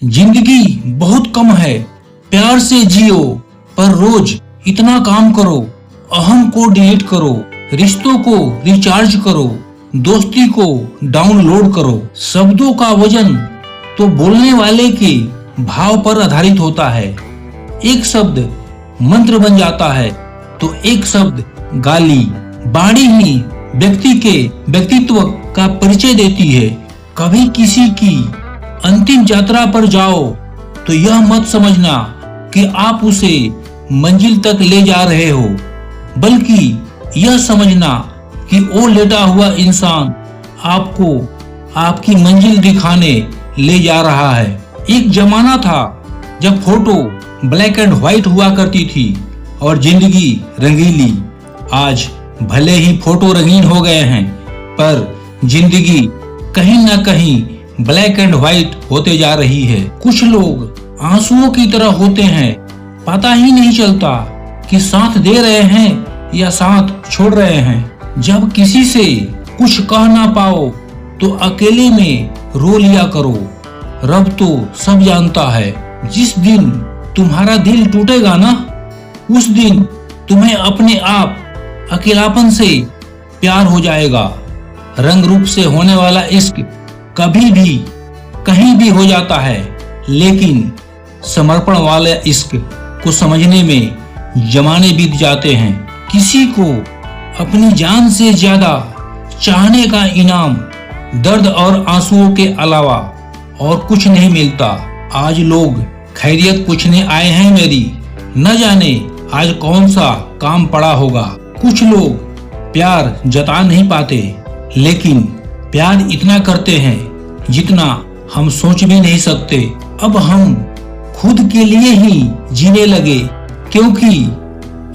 जिंदगी बहुत कम है, प्यार से जियो, पर रोज इतना काम करो, अहम को डिलीट करो, रिश्तों को रिचार्ज करो, दोस्ती को डाउनलोड करो। शब्दों का वजन तो बोलने वाले के भाव पर आधारित होता है। एक शब्द मंत्र बन जाता है तो एक शब्द गाली। वाणी ही व्यक्ति के व्यक्तित्व का परिचय देती है। कभी किसी की अंतिम यात्रा पर जाओ तो यह मत समझना कि आप उसे मंजिल तक ले जा रहे हो, बल्कि यह समझना कि वो लेटा हुआ इंसान आपको आपकी मंजिल दिखाने ले जा रहा है। एक जमाना था जब फोटो ब्लैक एंड व्हाइट हुआ करती थी और जिंदगी रंगीली। आज भले ही फोटो रंगीन हो गए हैं, पर जिंदगी कहीं ना कहीं ब्लैक एंड व्हाइट होते जा रही है। कुछ लोग आंसुओं की तरह होते हैं, पता ही नहीं चलता कि साथ दे रहे हैं या साथ छोड़ रहे हैं। जब किसी से कुछ कह ना पाओ तो अकेले में रो लिया करो। रब तो सब जानता है। जिस दिन तुम्हारा दिल टूटेगा ना, उस दिन तुम्हें अपने आप अकेलापन से प्यार हो जाएगा। रंग रूप से होने वाला इश्क कभी भी कहीं भी हो जाता है, लेकिन समर्पण वाले इश्क को समझने में जमाने बीत जाते हैं। किसी को अपनी जान से ज्यादा चाहने का इनाम दर्द और आंसुओं के अलावा और कुछ नहीं मिलता। आज लोग खैरियत पूछने आए हैं मेरी, न जाने आज कौन सा काम पड़ा होगा। कुछ लोग प्यार जता नहीं पाते, लेकिन प्यार इतना करते हैं जितना हम सोच भी नहीं सकते। अब हम खुद के लिए ही जीने लगे, क्योंकि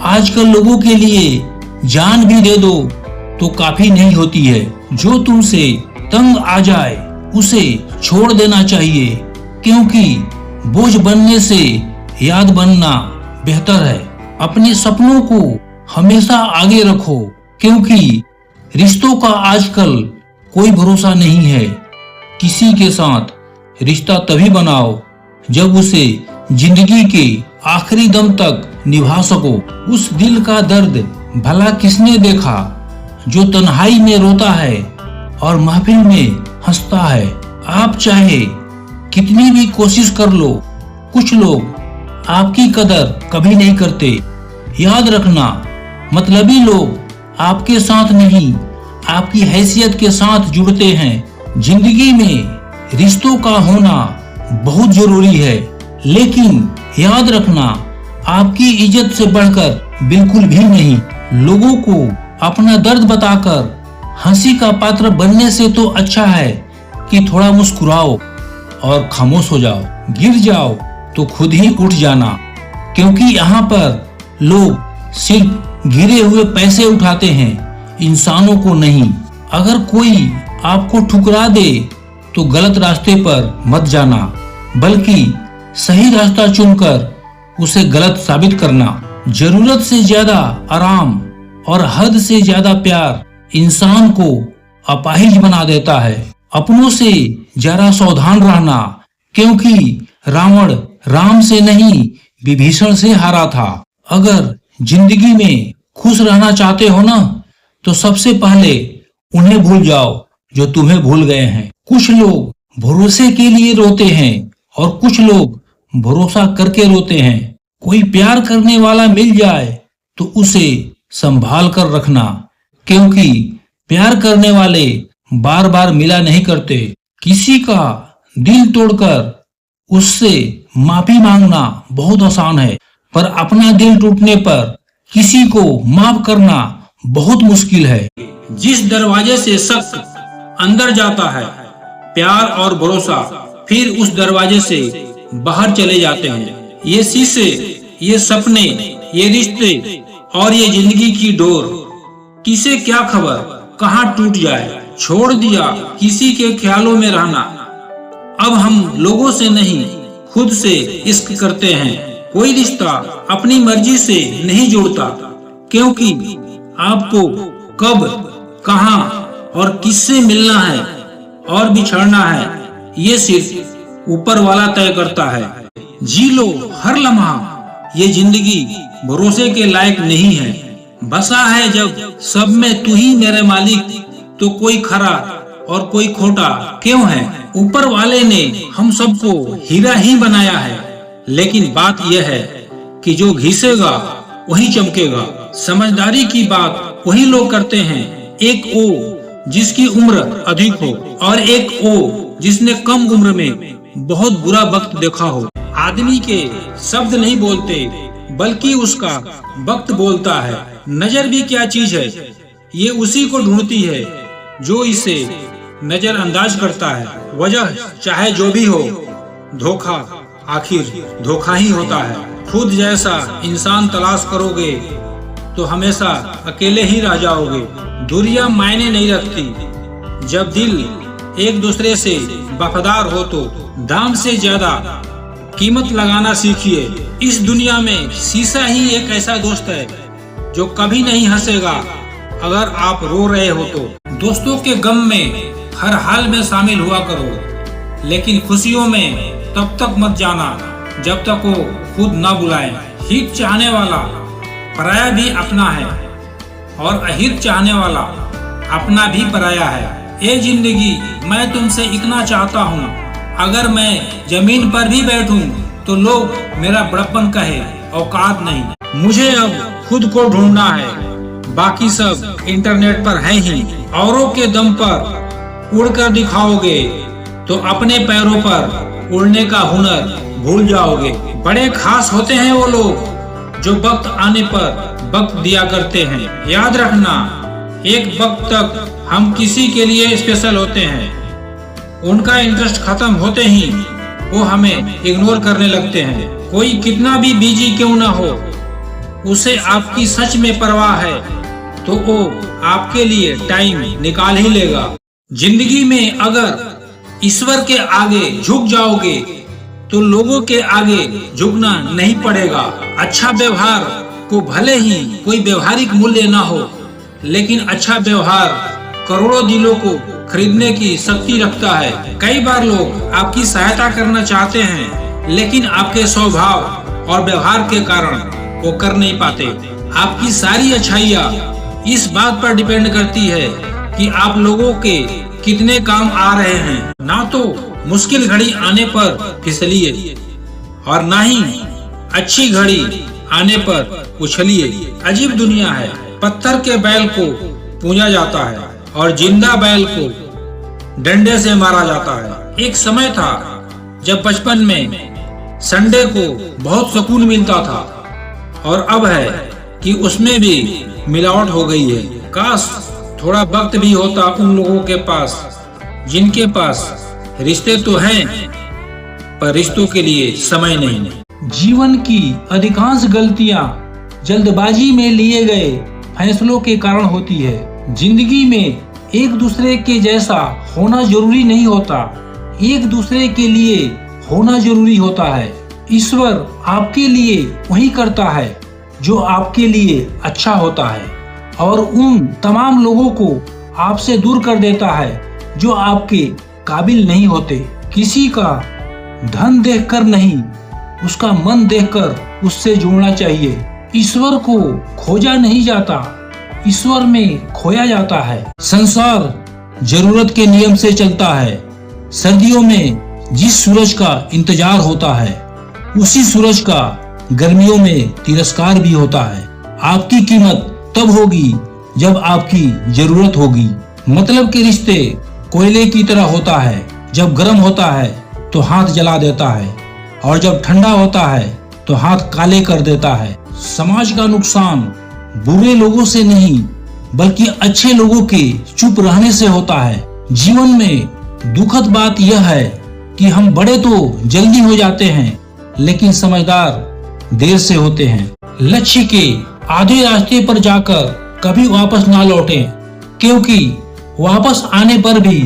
आजकल लोगों के लिए जान भी दे दो तो काफी नहीं होती है। जो तुमसे तंग आ जाए उसे छोड़ देना चाहिए, क्योंकि बोझ बनने से याद बनना बेहतर है। अपने सपनों को हमेशा आगे रखो, क्योंकि रिश्तों का आजकल कोई भरोसा नहीं है। किसी के साथ रिश्ता तभी बनाओ जब उसे जिंदगी के आखिरी दम तक निभा सको। उस दिल का दर्द भला किसने देखा जो तन्हाई में रोता है और महफिल में हंसता है। आप चाहे कितनी भी कोशिश कर लो, कुछ लोग आपकी कदर कभी नहीं करते। याद रखना, मतलबी लोग आपके साथ नहीं, आपकी हैसियत के साथ जुड़ते हैं। जिंदगी में रिश्तों का होना बहुत जरूरी है, लेकिन याद रखना, आपकी इज्जत से बढ़कर बिल्कुल भी नहीं। लोगों को अपना दर्द बताकर हंसी का पात्र बनने से तो अच्छा है कि थोड़ा मुस्कुराओ और खामोश हो जाओ। गिर जाओ तो खुद ही उठ जाना, क्योंकि यहाँ पर लोग सिर्फ गिरे हुए पैसे उठाते हैं, इंसानों को नहीं। अगर कोई आपको ठुकरा दे तो गलत रास्ते पर मत जाना, बल्कि सही रास्ता चुनकर उसे गलत साबित करना। जरूरत से ज्यादा आराम और हद से ज्यादा प्यार इंसान को अपाहिज बना देता है। अपनों से जरा सावधान रहना, क्योंकि रावण राम से नहीं विभीषण से हारा था। अगर जिंदगी में खुश रहना चाहते हो ना, तो सबसे पहले उन्हें भूल जाओ जो तुम्हें भूल गए हैं। कुछ लोग भरोसे के लिए रोते हैं और कुछ लोग भरोसा करके रोते हैं। कोई प्यार करने वाला मिल जाए तो उसे संभाल कर रखना, क्योंकि प्यार करने वाले बार बार मिला नहीं करते। किसी का दिल तोड़कर उससे माफी मांगना बहुत आसान है, पर अपना दिल टूटने पर किसी को माफ करना बहुत मुश्किल है। जिस दरवाजे से शख्स अंदर जाता है, प्यार और भरोसा फिर उस दरवाजे से बाहर चले जाते हैं। ये शीशे, ये सपने, ये रिश्ते और ये जिंदगी की डोर, किसे क्या खबर कहाँ टूट जाए। छोड़ दिया किसी के ख्यालों में रहना। अब हम लोगों से नहीं, खुद से इश्क करते हैं। कोई रिश्ता अपनी मर्जी से नहीं जुड़ता, क्योंकि आपको कब, कहां और किससे मिलना है और बिछड़ना है, ये सिर्फ ऊपर वाला तय करता है। जी लो हर लम्हा, ये जिंदगी भरोसे के लायक नहीं है। बसा है जब सब में तू ही मेरे मालिक, तो कोई खरा और कोई खोटा क्यों है। ऊपर वाले ने हम सबको हीरा ही बनाया है, लेकिन बात यह है कि जो घिसेगा वही चमकेगा। समझदारी की बात वही लोग करते हैं, एक ओ जिसकी उम्र अधिक हो और एक ओ जिसने कम उम्र में बहुत बुरा वक्त देखा हो। आदमी के शब्द नहीं बोलते, बल्कि उसका वक्त बोलता है। नजर भी क्या चीज है, ये उसी को ढूंढती है जो इसे नजरअंदाज करता है। वजह चाहे जो भी हो, धोखा आखिर धोखा ही होता है। खुद जैसा इंसान तलाश करोगे तो हमेशा अकेले ही रह जाओगे। दूरियां मायने नहीं रखती, जब दिल एक दूसरे से वफादार हो तो दाम से ज्यादा कीमत लगाना सीखिए। इस दुनिया में शीशा ही एक ऐसा दोस्त है जो कभी नहीं हंसेगा अगर आप रो रहे हो तो। दोस्तों के गम में हर हाल में शामिल हुआ करो, लेकिन खुशियों में तब तक मत जाना जब तक वो खुद ना बुलाए। हित चाहने वाला पराया भी अपना है और अहित चाहने वाला अपना भी पराया है। ये जिंदगी मैं तुमसे इतना चाहता हूँ, अगर मैं जमीन पर भी बैठूं तो लोग मेरा बड़प्पन कहे, औकात नहीं। मुझे अब खुद को ढूंढना है, बाकी सब इंटरनेट पर है ही। औरों के दम पर उड़कर दिखाओगे तो अपने पैरों पर उड़ने का हुनर भूल जाओगे। बड़े खास होते हैं वो लोग जो वक्त आने पर वक्त दिया करते हैं। याद रखना, एक वक्त तक हम किसी के लिए स्पेशल होते हैं, उनका इंटरेस्ट खत्म होते ही वो हमें इग्नोर करने लगते हैं। कोई कितना भी बिजी क्यों ना हो, उसे आपकी सच में परवाह है तो वो आपके लिए टाइम निकाल ही लेगा। जिंदगी में अगर ईश्वर के आगे झुक जाओगे तो लोगों के आगे झुकना नहीं पड़ेगा। अच्छा व्यवहार को भले ही कोई व्यवहारिक मूल्य ना हो, लेकिन अच्छा व्यवहार करोड़ों दिलों को खरीदने की शक्ति रखता है। कई बार लोग आपकी सहायता करना चाहते हैं, लेकिन आपके स्वभाव और व्यवहार के कारण वो कर नहीं पाते। आपकी सारी अच्छाइयाँ इस बात पर डिपेंड करती है कि आप लोगों के कितने काम आ रहे हैं। ना तो मुश्किल घड़ी आने पर फिसलिए और ना ही अच्छी घड़ी आने पर उछलिए। अजीब दुनिया है, पत्थर के बैल को पूजा जाता है और जिंदा बैल को डंडे से मारा जाता है। एक समय था जब बचपन में संडे को बहुत सुकून मिलता था, और अब है कि उसमें भी मिलावट हो गई है। काश थोड़ा वक्त भी होता उन लोगों के पास जिनके पास रिश्ते तो हैं, पर रिश्तों के लिए समय नहीं। जीवन की अधिकांश गलतियां जल्दबाजी में लिए गए फैसलों के कारण होती है। जिंदगी में एक दूसरे के जैसा होना जरूरी नहीं होता, एक दूसरे के लिए होना जरूरी होता है। ईश्वर आपके लिए वही करता है जो आपके लिए अच्छा होता है, और उन तमाम लोगों को आपसे दूर कर देता है जो आपके काबिल नहीं होते। किसी का धन देखकर नहीं, उसका मन देखकर उससे जुड़ना चाहिए। ईश्वर को खोजा नहीं जाता, ईश्वर में खोया जाता है। संसार जरूरत के नियम से चलता है। सर्दियों में जिस सूरज का इंतजार होता है, उसी सूरज का गर्मियों में तिरस्कार भी होता है। आपकी कीमत तब होगी जब आपकी जरूरत होगी। मतलब के रिश्ते कोयले की तरह होता है, जब गर्म होता है तो हाथ जला देता है, और जब ठंडा होता है तो हाथ काले कर देता है। समाज का नुकसान बुरे लोगों से नहीं, बल्कि अच्छे लोगों के चुप रहने से होता है। जीवन में दुखद बात यह है कि हम बड़े तो जल्दी हो जाते हैं, लेकिन समझदार देर से होते हैं। लक्ष्य के आधे रास्ते पर जाकर कभी वापस ना लौटें, क्योंकि वापस आने पर भी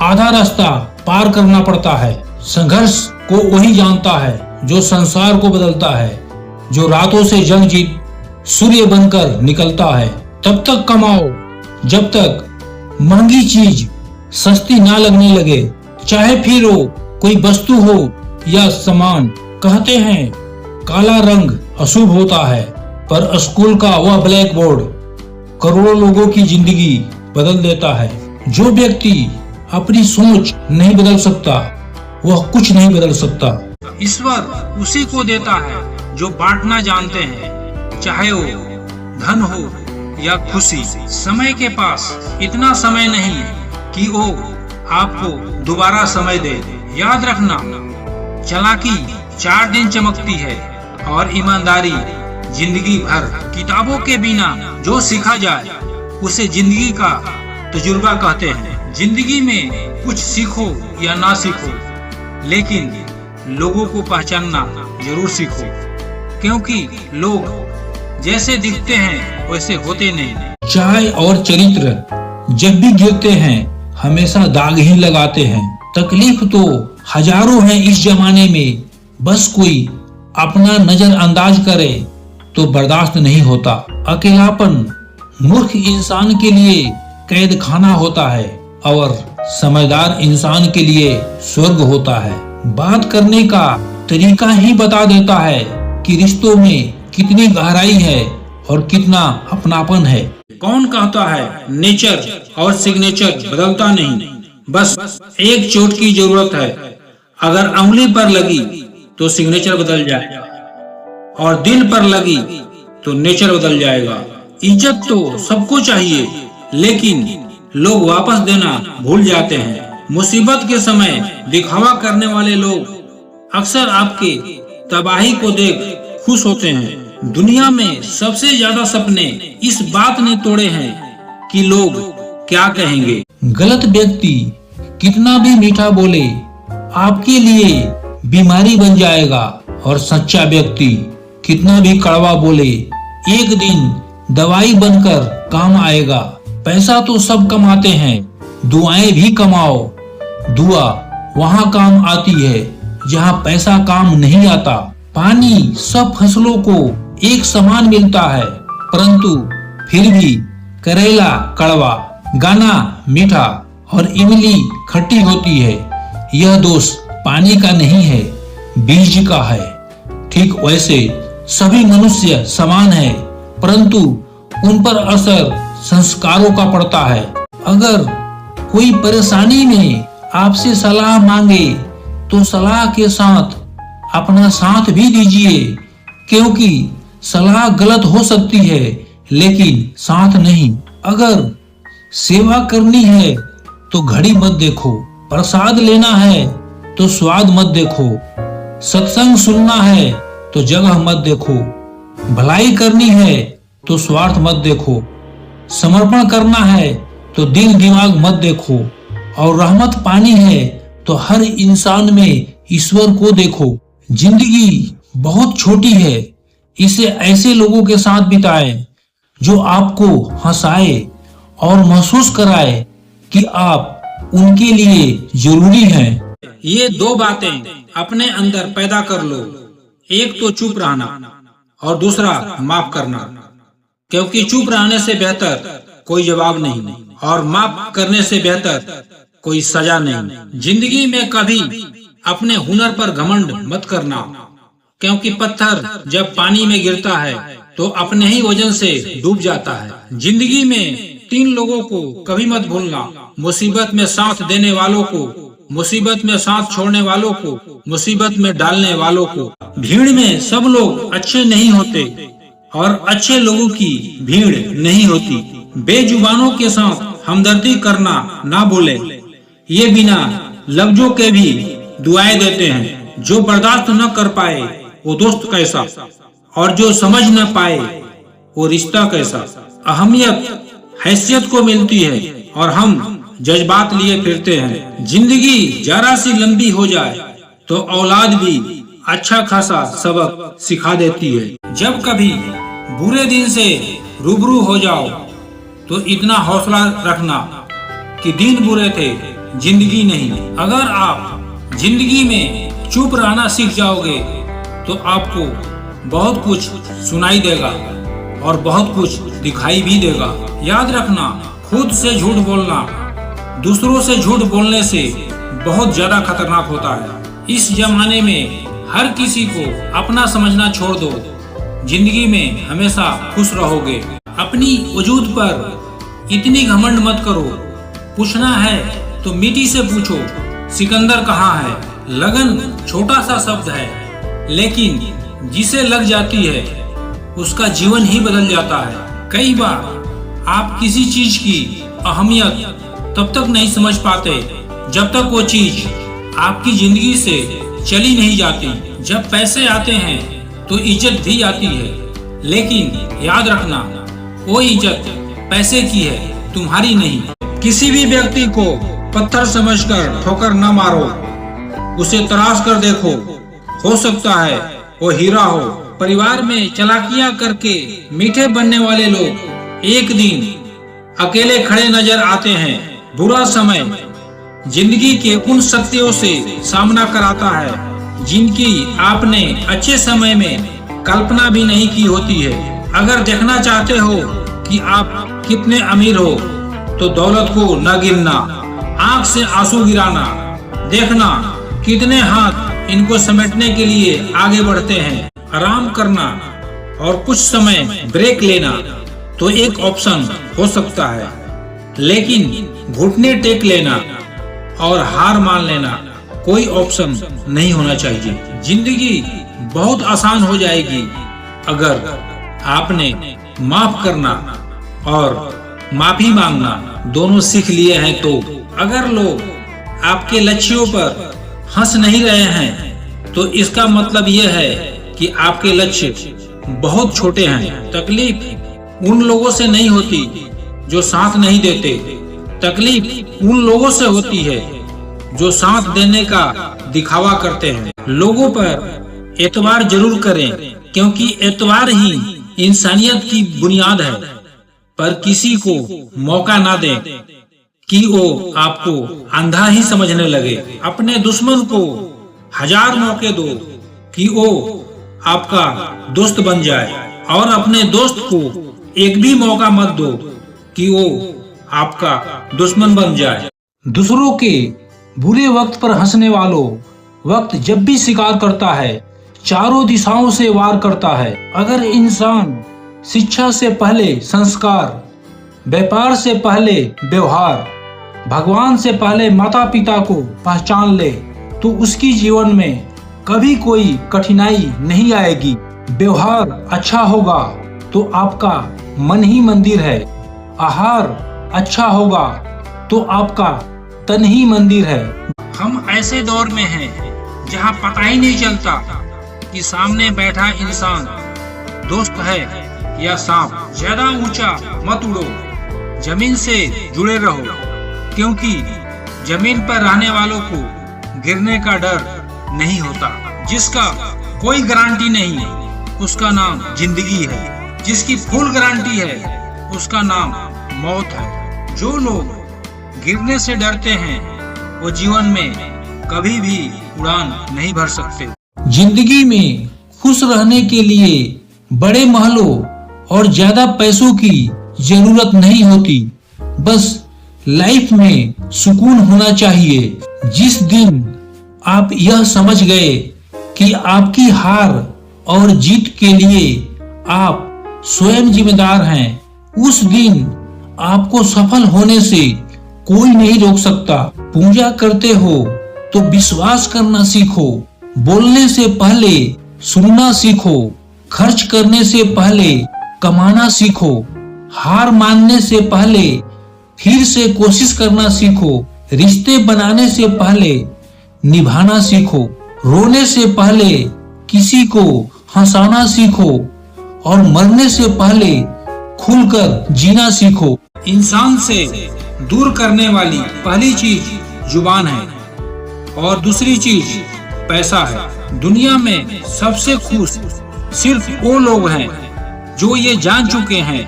आधा रास्ता पार करना पड़ता है। संघर्ष को वही जानता है जो संसार को बदलता है, जो रातों से जंग जीत सूर्य बनकर निकलता है। तब तक कमाओ जब तक महंगी चीज सस्ती ना लगने लगे, चाहे फिर वो कोई वस्तु हो या सामान। कहते हैं काला रंग अशुभ होता है, पर स्कूल का वह ब्लैक बोर्ड करोड़ों लोगों की जिंदगी बदल देता है। जो व्यक्ति अपनी सोच नहीं बदल सकता वह कुछ नहीं बदल सकता। ईश्वर उसी को देता है जो बांटना जानते हैं, चाहे वो धन हो या खुशी। समय के पास इतना समय नहीं कि वो आपको दोबारा समय दे। याद रखना, चालाकी 4 दिन चमकती है और ईमानदारी जिंदगी भर। किताबों के बिना जो सीखा जाए उसे जिंदगी का तजुर्बा कहते हैं। जिंदगी में कुछ सीखो या ना सीखो, लेकिन लोगों को पहचानना जरूर सीखो, क्योंकि लोग जैसे दिखते हैं वैसे होते नहीं। चाय और चरित्र जब भी गिरते हैं हमेशा दाग ही लगाते हैं। तकलीफ तो हजारों हैं इस जमाने में, बस कोई अपना नजरअंदाज करे तो बर्दाश्त नहीं होता। अकेलापन मूर्ख इंसान के लिए कैद खाना होता है और समझदार इंसान के लिए स्वर्ग होता है। बात करने का तरीका ही बता देता है कि रिश्तों में कितनी गहराई है और कितना अपनापन है। कौन कहता है नेचर और सिग्नेचर बदलता नहीं, बस एक चोट की जरूरत है। अगर अंगुली पर लगी तो सिग्नेचर बदल जाएगा और दिल पर लगी तो नेचर बदल जाएगा। इज्जत तो सबको चाहिए, लेकिन लोग वापस देना भूल जाते हैं। मुसीबत के समय दिखावा करने वाले लोग अक्सर आपके तबाही को देख खुश होते हैं। दुनिया में सबसे ज्यादा सपने इस बात ने तोड़े हैं कि लोग क्या कहेंगे। गलत व्यक्ति कितना भी मीठा बोले आपके लिए बीमारी बन जाएगा, और सच्चा व्यक्ति कितना भी कड़वा बोले एक दिन दवाई बनकर काम आएगा। पैसा तो सब कमाते हैं, दुआएं भी कमाओ। दुआ वहाँ काम आती है जहाँ पैसा काम नहीं आता। पानी सब फसलों को एक समान मिलता है, परंतु फिर भी करेला कड़वा, गाना मीठा और इमली खट्टी होती है। यह दोष पानी का नहीं है, बीज का है। ठीक वैसे सभी मनुष्य समान है, परंतु उन पर असर संस्कारों का पड़ता है। अगर कोई परेशानी में आपसे सलाह मांगे तो सलाह के साथ अपना साथ भी दीजिए, क्योंकि सलाह गलत हो सकती है लेकिन साथ नहीं। अगर सेवा करनी है तो घड़ी मत देखो, प्रसाद लेना है तो स्वाद मत देखो, सत्संग सुनना है तो जगह मत देखो, भलाई करनी है तो स्वार्थ मत देखो, समर्पण करना है तो दिल दिमाग मत देखो, और रहमत पानी है तो हर इंसान में ईश्वर को देखो। जिंदगी बहुत छोटी है, इसे ऐसे लोगों के साथ बिताएं जो आपको हंसाए और महसूस कराए कि आप उनके लिए जरूरी हैं। ये 2 बातें अपने अंदर पैदा कर लो, एक तो चुप रहना और दूसरा माफ करना, क्योंकि चुप रहने से बेहतर कोई जवाब नहीं और माफ करने से बेहतर कोई सजा नहीं। जिंदगी में कभी अपने हुनर पर घमंड मत करना, क्योंकि पत्थर जब पानी में गिरता है तो अपने ही वजन से डूब जाता है। जिंदगी में 3 लोगों को कभी मत भूलना, मुसीबत में साथ देने वालों को, मुसीबत में साथ छोड़ने वालों को, मुसीबत में डालने वालों को। भीड़ में सब लोग अच्छे नहीं होते और अच्छे लोगों की भीड़ नहीं होती। बेजुबानों के साथ हमदर्दी करना ना बोले, ये बिना लफ्जों के भी दुआएं देते हैं। जो बर्दाश्त न कर पाए वो दोस्त कैसा, और जो समझ न पाए वो रिश्ता कैसा। अहमियत हैसियत को मिलती है और हम जज्बात लिए फिरते हैं। जिंदगी जरा सी लंबी हो जाए तो औलाद भी अच्छा खासा सबक सिखा देती है। जब कभी बुरे दिन से रूबरू हो जाओ तो इतना हौसला रखना कि दिन बुरे थे, जिंदगी नहीं। अगर आप जिंदगी में चुप रहना सीख जाओगे तो आपको बहुत कुछ सुनाई देगा और बहुत कुछ दिखाई भी देगा। याद रखना, खुद से झूठ बोलना दूसरों से झूठ बोलने से बहुत ज्यादा खतरनाक होता है। इस जमाने में हर किसी को अपना समझना छोड़ दो, जिंदगी में हमेशा खुश रहोगे। अपनी वजूद पर इतनी घमंड मत करो। पूछना है तो मिट्टी से पूछो सिकंदर कहाँ है। लगन छोटा सा शब्द है, लेकिन जिसे लग जाती है उसका जीवन ही बदल जाता है। कई बार आप किसी चीज की अहमियत तब तक नहीं समझ पाते जब तक वो चीज आपकी जिंदगी से चली नहीं जाती। जब पैसे आते हैं तो इज्जत भी आती है, लेकिन याद रखना वो इज्जत पैसे की है, तुम्हारी नहीं। किसी भी व्यक्ति को पत्थर समझकर ठोकर न मारो, उसे तराश कर देखो, हो सकता है वो हीरा हो। परिवार में चालाकियां करके मीठे बनने वाले लोग एक दिन अकेले खड़े नजर आते हैं। बुरा समय जिंदगी के उन शक्तियों से सामना कराता है जिनकी आपने अच्छे समय में कल्पना भी नहीं की होती है। अगर देखना चाहते हो कि आप कितने अमीर हो तो दौलत को न गिनना, आंख से आंसू गिराना, देखना कितने हाथ इनको समेटने के लिए आगे बढ़ते हैं। आराम करना और कुछ समय ब्रेक लेना तो एक ऑप्शन हो सकता है, लेकिन घुटने टेक लेना और हार मान लेना कोई ऑप्शन नहीं होना चाहिए। जिंदगी बहुत आसान हो जाएगी अगर आपने माफ करना और माफी मांगना दोनों सीख लिए हैं तो। अगर लोग आपके लक्ष्यों पर हंस नहीं रहे हैं तो इसका मतलब यह है कि आपके लक्ष्य बहुत छोटे हैं। तकलीफ उन लोगों से नहीं होती जो साथ नहीं देते, तकलीफ उन लोगों से होती है जो साथ देने का दिखावा करते हैं। लोगों पर एतबार जरूर करें, क्योंकि एतबार ही इंसानियत की बुनियाद है, पर किसी को मौका ना दें कि वो आपको अंधा ही समझने लगे। अपने दुश्मन को 1000 मौके दो कि वो आपका दोस्त बन जाए, और अपने दोस्त को एक भी मौका मत दो कि वो आपका दुश्मन बन जाए। दूसरों के बुरे वक्त पर हंसने वालों, वक्त जब भी शिकार करता है चारों दिशाओं से वार करता है। अगर इंसान शिक्षा से पहले संस्कार, व्यापार से पहले व्यवहार, भगवान से पहले माता पिता को पहचान ले तो उसकी जीवन में कभी कोई कठिनाई नहीं आएगी। व्यवहार अच्छा होगा तो आपका मन ही मंदिर है, आहार अच्छा होगा तो आपका तन ही मंदिर है। हम ऐसे दौर में हैं जहां पता ही नहीं चलता कि सामने बैठा इंसान दोस्त है या सांप। ज्यादा ऊंचा मत उड़ो, जमीन से जुड़े रहो, क्योंकि जमीन पर रहने वालों को गिरने का डर नहीं होता। जिसका कोई गारंटी नहीं उसका नाम जिंदगी है, जिसकी फुल गारंटी है उसका नाम मौत है। जो लोग गिरने से डरते हैं वो जीवन में कभी भी उड़ान नहीं भर सकते। जिंदगी में खुश रहने के लिए बड़े महलों और ज्यादा पैसों की जरूरत नहीं होती, बस लाइफ में सुकून होना चाहिए। जिस दिन आप यह समझ गए कि आपकी हार और जीत के लिए आप स्वयं जिम्मेदार हैं, उस दिन आपको सफल होने से कोई नहीं रोक सकता। पूजा करते हो तो विश्वास करना सीखो, बोलने से पहले सुनना सीखो, खर्च करने से पहले कमाना सीखो, हार मानने से पहले फिर से कोशिश करना सीखो, रिश्ते बनाने से पहले निभाना सीखो, रोने से पहले किसी को हंसाना सीखो और मरने से पहले खुलकर जीना सीखो। इंसान से दूर करने वाली पहली चीज जुबान है और दूसरी चीज पैसा है। दुनिया में सबसे खुश सिर्फ वो लोग हैं जो ये जान चुके हैं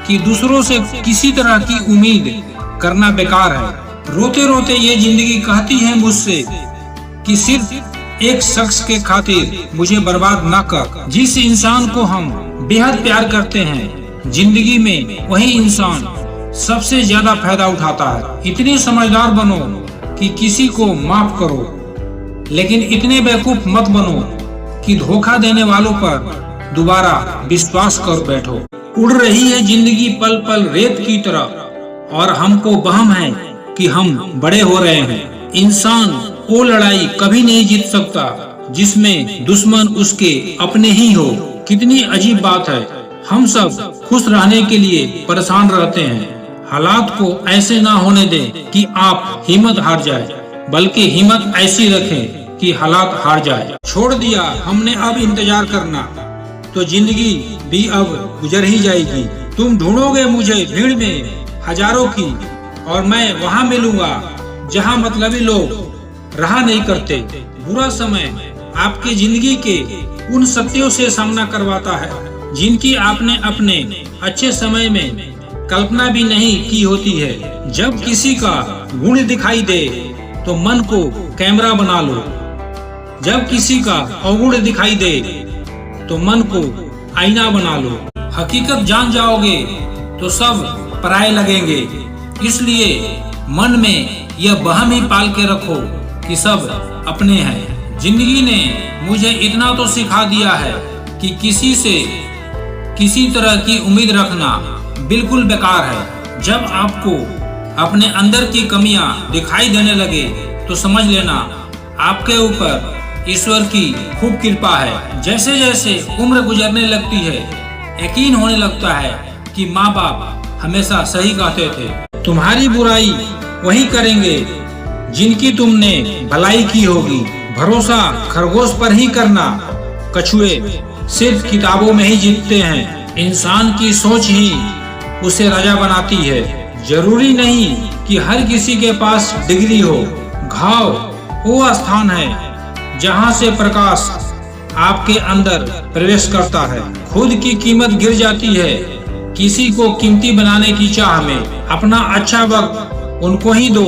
कि दूसरों से किसी तरह की उम्मीद करना बेकार है। रोते रोते ये जिंदगी कहती है मुझसे कि सिर्फ एक शख्स के खातिर मुझे बर्बाद ना कर। जिस इंसान को हम बेहद प्यार करते हैं जिंदगी में, वही इंसान सबसे ज्यादा फायदा उठाता है। इतने समझदार बनो कि किसी को माफ करो, लेकिन इतने बेवकूफ मत बनो कि धोखा देने वालों पर दोबारा विश्वास कर बैठो। उड़ रही है जिंदगी पल पल रेत की तरह और हमको वहम है कि हम बड़े हो रहे हैं। इंसान वो लड़ाई कभी नहीं जीत सकता जिसमें दुश्मन उसके अपने ही हो। कितनी अजीब बात है, हम सब खुश रहने के लिए परेशान रहते हैं। हालात को ऐसे ना होने दें कि आप हिम्मत हार जाए, बल्कि हिम्मत ऐसी रखें कि हालात हार जाए। छोड़ दिया हमने अब इंतजार करना, तो जिंदगी भी अब गुजर ही जाएगी। तुम ढूंढोगे मुझे भीड़ में हजारों की, और मैं वहाँ मिलूंगा जहाँ मतलबी लोग रहा नहीं करते। बुरा समय आपके जिंदगी के उन सत्यों से सामना करवाता है जिनकी आपने अपने अच्छे समय में कल्पना भी नहीं की होती है। जब किसी का गुण दिखाई दे तो मन को कैमरा बना लो, जब किसी का अवगुण दिखाई दे तो मन को आईना बना लो। हकीकत जान जाओगे तो सब पराये लगेंगे, इसलिए मन में यह वहम ही पाल के रखो कि सब अपने हैं। जिंदगी ने मुझे इतना तो सिखा दिया है कि किसी से किसी तरह की उम्मीद रखना बिल्कुल बेकार है। जब आपको अपने अंदर की कमियां दिखाई देने लगे तो समझ लेना आपके ऊपर ईश्वर की खूब कृपा है। जैसे जैसे उम्र गुजरने लगती है, यकीन होने लगता है कि माँ बाप हमेशा सही कहते थे। तुम्हारी बुराई वही करेंगे जिनकी तुमने भलाई की होगी। भरोसा खरगोश पर ही करना, कछुए सिर्फ किताबों में ही जीतते हैं। इंसान की सोच ही उसे राजा बनाती है। जरूरी नहीं कि हर किसी के पास डिग्री हो। घाव वो स्थान है जहाँ से प्रकाश आपके अंदर प्रवेश करता है। खुद की कीमत गिर जाती है किसी को कीमती बनाने की चाह में। अपना अच्छा वक्त उनको ही दो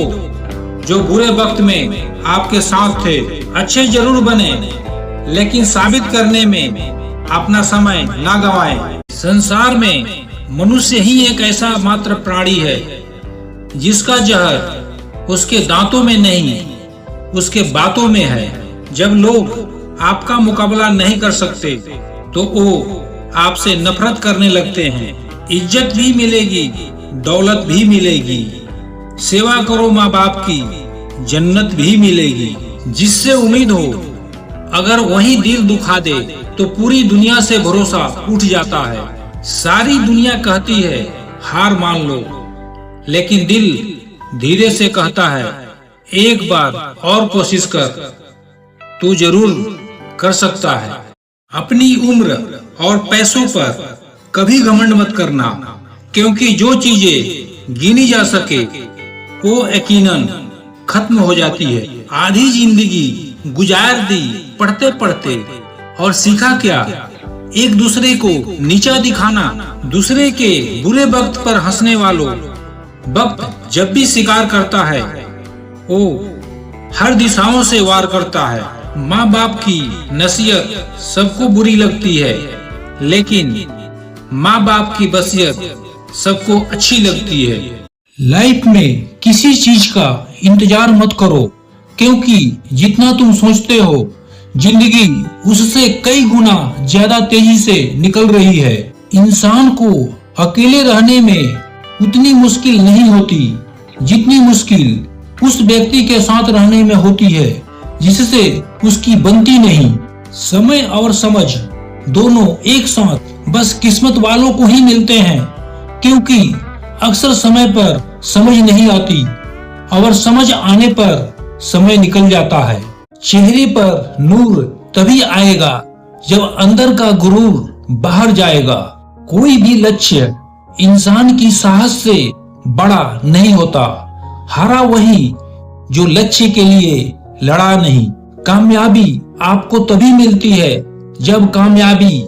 जो बुरे वक्त में आपके साथ थे। अच्छे जरूर बने, लेकिन साबित करने में अपना समय ना गवाएं। संसार में मनुष्य ही एक ऐसा मात्र प्राणी है जिसका जहर उसके दांतों में नहीं, उसके बातों में है। जब लोग आपका मुकाबला नहीं कर सकते तो वो आपसे नफरत करने लगते हैं। इज्जत भी मिलेगी, दौलत भी मिलेगी। सेवा करो माँ बाप की, जन्नत भी मिलेगी। जिससे उम्मीद हो अगर वही दिल दुखा दे तो पूरी दुनिया से भरोसा उठ जाता है। सारी दुनिया कहती है हार मान लो, लेकिन दिल धीरे से कहता है एक बार और कोशिश कर, तू जरूर कर सकता है। अपनी उम्र और पैसों पर कभी घमंड मत करना, क्योंकि जो चीजें गिनी जा सके वो यकीनन खत्म हो जाती है। आधी जिंदगी गुजार दी पढ़ते पढ़ते, और सीखा क्या? एक दूसरे को नीचा दिखाना। दूसरे के बुरे वक्त पर हंसने वालों, वक्त जब भी शिकार करता है वो हर दिशाओं से वार करता है। माँ बाप की नसीहत सबको बुरी लगती है, लेकिन माँ बाप की वसीयत सबको अच्छी लगती है। लाइफ में किसी चीज का इंतजार मत करो, क्योंकि जितना तुम सोचते हो जिंदगी उससे कई गुना ज्यादा तेजी से निकल रही है। इंसान को अकेले रहने में उतनी मुश्किल नहीं होती जितनी मुश्किल उस व्यक्ति के साथ रहने में होती है जिससे उसकी बनती नहीं। समय और समझ दोनों एक साथ बस किस्मत वालों को ही मिलते हैं, क्योंकि अक्सर समय पर समझ नहीं आती और समझ आने पर समय निकल जाता है। चेहरे पर नूर तभी आएगा जब अंदर का गुरूर बाहर जाएगा। कोई भी लक्ष्य इंसान की साहस से बड़ा नहीं होता। हारा वही जो लक्ष्य के लिए लड़ा नहीं। कामयाबी आपको तभी मिलती है जब कामयाबी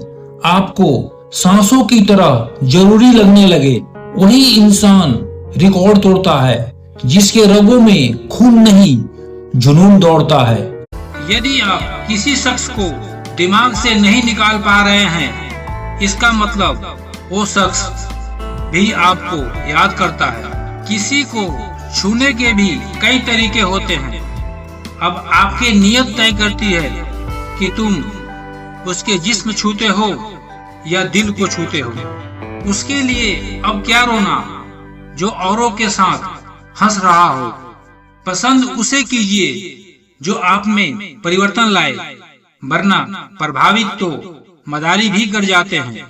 आपको सांसों की तरह जरूरी लगने लगे। वही इंसान रिकॉर्ड तोड़ता है जिसके रगों में खून नहीं, जुनून दौड़ता है। यदि आप किसी शख्स को दिमाग से नहीं निकाल पा रहे हैं, इसका मतलब वो शख्स भी आपको याद करता है। किसी को छूने के भी कई तरीके होते हैं। अब आपकी नियत तय करती है कि तुम उसके जिस्म छूते हो या दिल को छूते हो। उसके लिए अब क्या रोना जो औरों के साथ हंस रहा हो। पसंद उसे कीजिए जो आप में परिवर्तन लाए, वरना प्रभावित तो मदारी भी कर जाते हैं।